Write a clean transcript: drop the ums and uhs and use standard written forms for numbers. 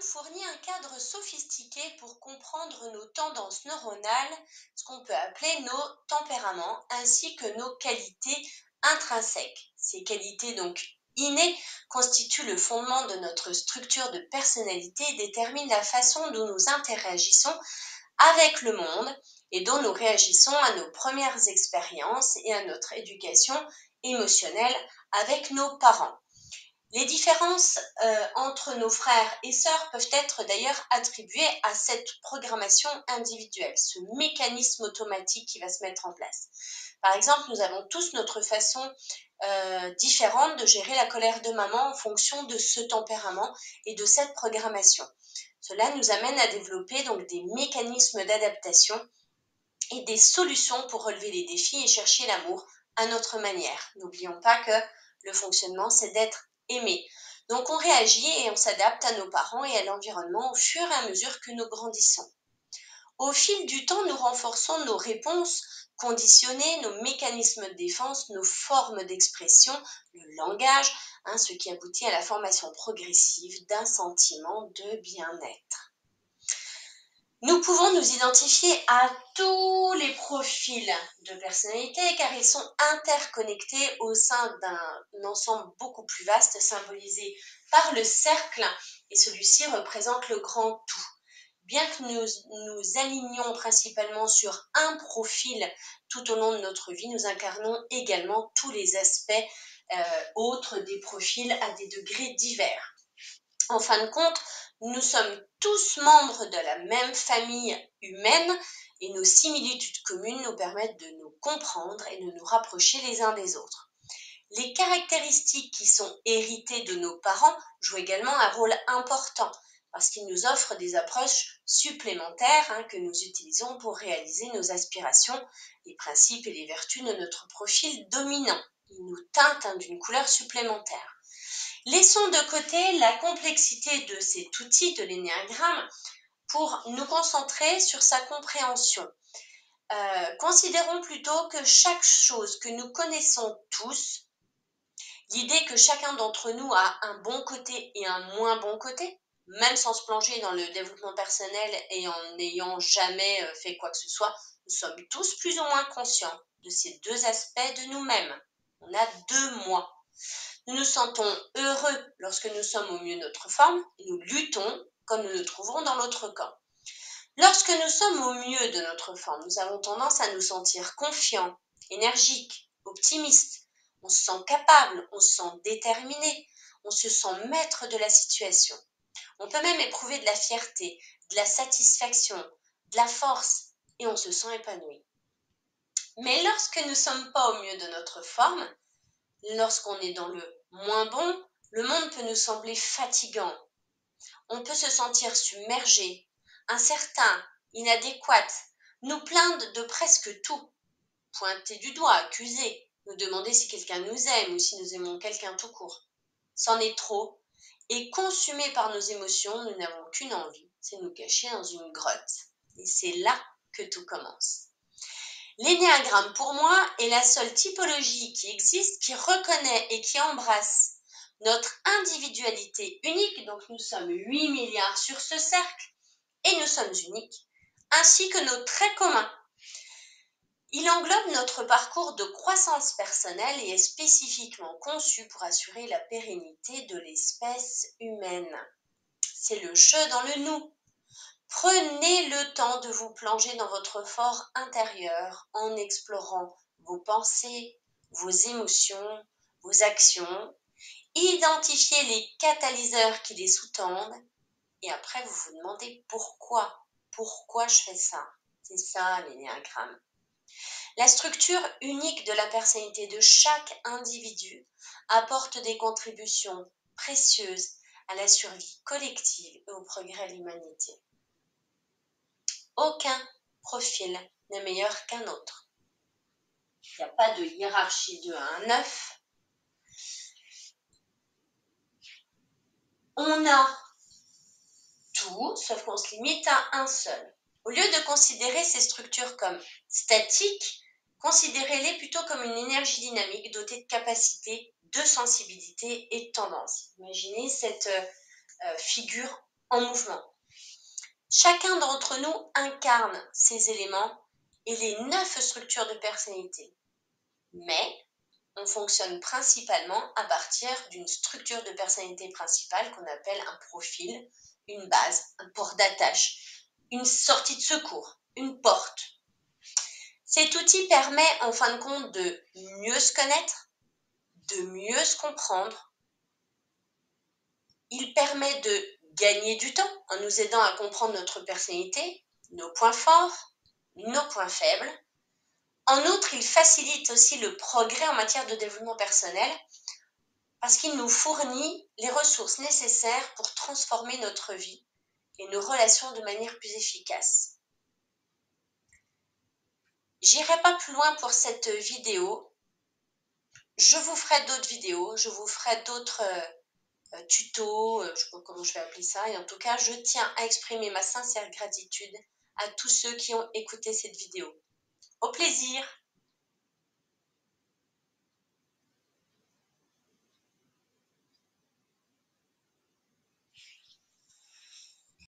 fournit un cadre sophistiqué pour comprendre nos tendances neuronales, ce qu'on peut appeler nos tempéraments, ainsi que nos qualités intrinsèques. Ces qualités donc innées constituent le fondement de notre structure de personnalité et déterminent la façon dont nous interagissons avec le monde et dont nous réagissons à nos premières expériences et à notre éducation émotionnelle avec nos parents. Les différences entre nos frères et sœurs peuvent être d'ailleurs attribuées à cette programmation individuelle, ce mécanisme automatique qui va se mettre en place. Par exemple, nous avons tous notre façon différente de gérer la colère de maman en fonction de ce tempérament et de cette programmation. Cela nous amène à développer donc des mécanismes d'adaptation et des solutions pour relever les défis et chercher l'amour à notre manière. N'oublions pas que le fonctionnement, c'est d'être aimé. Donc on réagit et on s'adapte à nos parents et à l'environnement au fur et à mesure que nous grandissons. Au fil du temps, nous renforçons nos réponses conditionnées, nos mécanismes de défense, nos formes d'expression, le langage, ce qui aboutit à la formation progressive d'un sentiment de bien-être. Nous pouvons nous identifier à tous les profils de personnalité car ils sont interconnectés au sein d'un ensemble beaucoup plus vaste symbolisé par le cercle et celui-ci représente le grand tout. Bien que nous nous alignions principalement sur un profil tout au long de notre vie, nous incarnons également tous les aspects autres des profils à des degrés divers. En fin de compte, nous sommes tous membres de la même famille humaine et nos similitudes communes nous permettent de nous comprendre et de nous rapprocher les uns des autres. Les caractéristiques qui sont héritées de nos parents jouent également un rôle important parce qu'ils nous offrent des approches supplémentaires que nous utilisons pour réaliser nos aspirations, les principes et les vertus de notre profil dominant. Ils nous teintent d'une couleur supplémentaire. Laissons de côté la complexité de cet outil de l'énéagramme pour nous concentrer sur sa compréhension. Considérons plutôt que chaque chose que nous connaissons tous, l'idée que chacun d'entre nous a un bon côté et un moins bon côté, même sans se plonger dans le développement personnel et en n'ayant jamais fait quoi que ce soit, nous sommes tous plus ou moins conscients de ces deux aspects de nous-mêmes. On a deux moi. Nous nous sentons heureux lorsque nous sommes au mieux de notre forme et nous luttons quand nous nous trouvons dans l'autre camp. Lorsque nous sommes au mieux de notre forme, nous avons tendance à nous sentir confiants, énergiques, optimistes. On se sent capable, on se sent déterminé, on se sent maître de la situation. On peut même éprouver de la fierté, de la satisfaction, de la force et on se sent épanoui. Mais lorsque nous ne sommes pas au mieux de notre forme, lorsqu'on est dans le moins bon, le monde peut nous sembler fatigant. On peut se sentir submergé, incertain, inadéquat, nous plaindre de presque tout, pointer du doigt, accuser, nous demander si quelqu'un nous aime ou si nous aimons quelqu'un tout court. C'en est trop, et consumés par nos émotions, nous n'avons qu'une envie, c'est nous cacher dans une grotte. Et c'est là que tout commence. L'énéagramme, pour moi, est la seule typologie qui existe, qui reconnaît et qui embrasse notre individualité unique, donc nous sommes 8 milliards sur ce cercle, et nous sommes uniques, ainsi que nos traits communs. Il englobe notre parcours de croissance personnelle et est spécifiquement conçu pour assurer la pérennité de l'espèce humaine. C'est le je dans le nous. Prenez le temps de vous plonger dans votre fort intérieur en explorant vos pensées, vos émotions, vos actions. Identifiez les catalyseurs qui les sous-tendent et après vous vous demandez pourquoi je fais ça. C'est ça l'énéagramme. La structure unique de la personnalité de chaque individu apporte des contributions précieuses à la survie collective et au progrès de l'humanité. Aucun profil n'est meilleur qu'un autre. Il n'y a pas de hiérarchie de 1 à 9. On a tout, sauf qu'on se limite à un seul. Au lieu de considérer ces structures comme statiques, considérez-les plutôt comme une énergie dynamique dotée de capacités, de sensibilité et de tendance. Imaginez cette figure en mouvement. Chacun d'entre nous incarne ces éléments et les 9 structures de personnalité. Mais on fonctionne principalement à partir d'une structure de personnalité principale qu'on appelle un profil, une base, un port d'attache, une sortie de secours, une porte. Cet outil permet en fin de compte de mieux se connaître, de mieux se comprendre. Il permet de gagner du temps en nous aidant à comprendre notre personnalité, nos points forts, nos points faibles. En outre, il facilite aussi le progrès en matière de développement personnel parce qu'il nous fournit les ressources nécessaires pour transformer notre vie et nos relations de manière plus efficace. J'irai pas plus loin pour cette vidéo. Je vous ferai d'autres vidéos, je vous ferai d'autres tutos, je ne sais pas comment je vais appeler ça. Et en tout cas, je tiens à exprimer ma sincère gratitude à tous ceux qui ont écouté cette vidéo. Au plaisir!